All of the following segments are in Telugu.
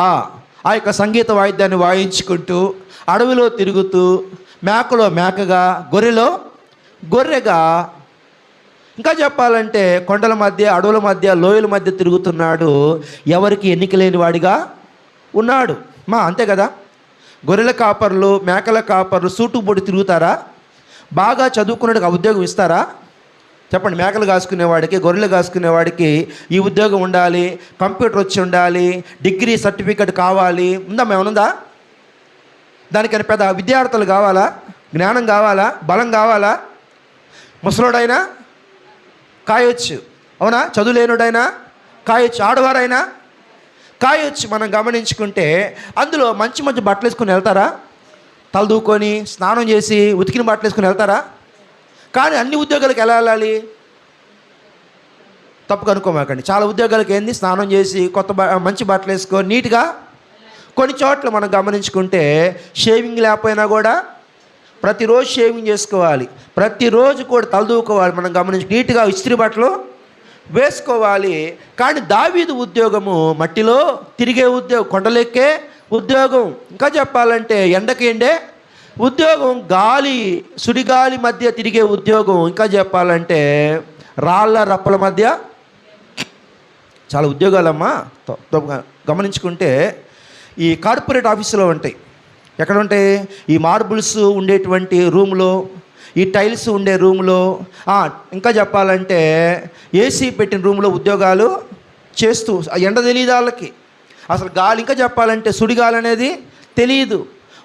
ఆ ఆ యొక్క సంగీత వాయిద్యాన్ని వాయించుకుంటూ అడవిలో తిరుగుతూ మేకలో మేకగా గొర్రెలో గొర్రెగా, ఇంకా చెప్పాలంటే కొండల మధ్య అడవుల మధ్య లోయల మధ్య తిరుగుతున్నాడు. ఎవరికి ఎన్నిక లేని వాడిగా ఉన్నాడు. అంతే కదా. గొర్రెల కాపర్లు మేకల కాపర్లు సూటు పొడి తిరుగుతారా? బాగా చదువుకున్నట్టుగా ఉద్యోగం ఇస్తారా? చెప్పండి. మేకలు కాసుకునేవాడికి గొర్రెలు కాసుకునేవాడికి ఈ ఉద్యోగం ఉండాలి, కంప్యూటర్ వచ్చి ఉండాలి, డిగ్రీ సర్టిఫికెట్ కావాలి, ఏమనుందా? దానికని పెద్ద విద్యార్థులు కావాలా? జ్ఞానం కావాలా? బలం కావాలా? ముసలోడైనా కాయొచ్చు, అవునా? చదువులేనుడైనా కాయొచ్చు, ఆడవారైనా కాయొచ్చు. మనం గమనించుకుంటే అందులో మంచి మంచి బట్టలు వేసుకొని వెళ్తారా? తలదూకొని స్నానం చేసి ఉతికిన బట్టలు వేసుకొని వెళ్తారా? కానీ అన్ని ఉద్యోగాలకు ఎలా వెళ్ళాలి? తప్పు కనుక్కోమాకండి. చాలా ఉద్యోగాలకు ఏంది, స్నానం చేసి మంచి బట్టలు వేసుకొని నీట్గా. కొన్ని చోట్ల మనం గమనించుకుంటే షేవింగ్ లేకపోయినా కూడా ప్రతిరోజు షేవింగ్ చేసుకోవాలి, ప్రతిరోజు కూడా తలదూకోవాలి, మనం గమనించి నీట్గా ఇస్త్రీ బట్టలు వేసుకోవాలి. కానీ దావీదు ఉద్యోగము మట్టిలో తిరిగే ఉద్యోగం, కొండలెక్కే ఉద్యోగం, ఇంకా చెప్పాలంటే ఎండకి ఎండే ఉద్యోగం, గాలి సుడిగాలి మధ్య తిరిగే ఉద్యోగం, ఇంకా చెప్పాలంటే రాళ్ళ రప్పల మధ్య. చాలా ఉద్యోగాలమ్మా. గమనించుకుంటే ఈ కార్పొరేట్ ఆఫీసులో ఉంటాయి. ఎక్కడ ఉంటాయి? ఈ మార్బుల్స్ ఉండేటువంటి రూమ్లో, ఈ టైల్స్ ఉండే రూమ్లో, ఇంకా చెప్పాలంటే ఏసీ పెట్టిన రూమ్లో ఉద్యోగాలు చేస్తూ, ఎండ తెలియదు వాళ్ళకి అసలు, గాలి ఇంకా చెప్పాలంటే సుడిగాలి అనేది తెలియదు.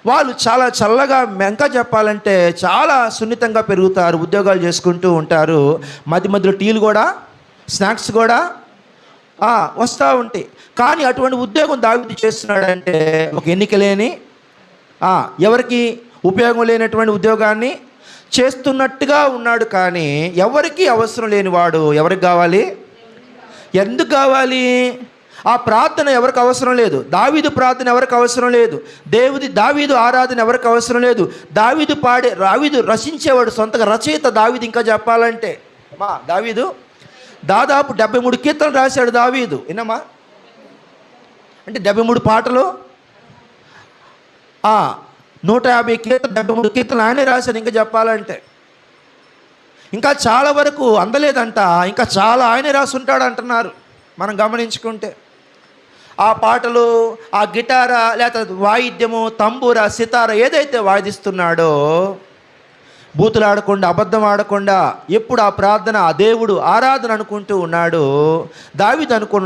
వాళ్ళు చాలా చల్లగా, ఇంకా చెప్పాలంటే చాలా సున్నితంగా పెరుగుతారు, ఉద్యోగాలు చేసుకుంటూ ఉంటారు. మధ్య మధ్యలో టీలు కూడా, స్నాక్స్ కూడా వస్తూ ఉంటాయి. కానీ అటువంటి ఉద్యోగం దావీదు చేస్తున్నాడంటే ఒక ఎన్నిక లేని, ఎవరికి ఉపయోగం లేనటువంటి ఉద్యోగాన్ని చేస్తున్నట్టుగా ఉన్నాడు. కానీ ఎవరికి అవసరం లేనివాడు ఎవరికి కావాలి? ఎందుకు కావాలి? ఆ ప్రార్థన ఎవరికి అవసరం లేదు. దావీదు ప్రార్థన ఎవరికి అవసరం లేదు. దావీదు ఆరాధన ఎవరికి అవసరం లేదు. దావీదు రచించేవాడు సొంతగా రచయిత దావీదు. ఇంకా చెప్పాలంటే దావీదు దాదాపు 73 కీర్తనలు రాశాడు దావీదు. విన్నమా? అంటే 73 పాటలు, 150 కీర్తనలు, 73 కీర్తనలు ఆయనే రాశాడు. ఇంకా చెప్పాలంటే ఇంకా చాలా వరకు అందలేదంట, ఇంకా చాలా ఆయనే రాసుంటాడు అంటున్నారు. మనం గమనించుకుంటే ఆ పాటలు, ఆ గిటారా లేకపోతే వాయిద్యము, తంబూరా, సితార ఏదైతే వాయిదిస్తున్నాడో, బూతులు ఆడకుండా, అబద్ధం ఆడకుండా ఎప్పుడు ఆ ప్రార్థన, ఆ దేవుడు ఆరాధన అనుకుంటూ ఉన్నాడు. దావీదు అనుకున్నాడు.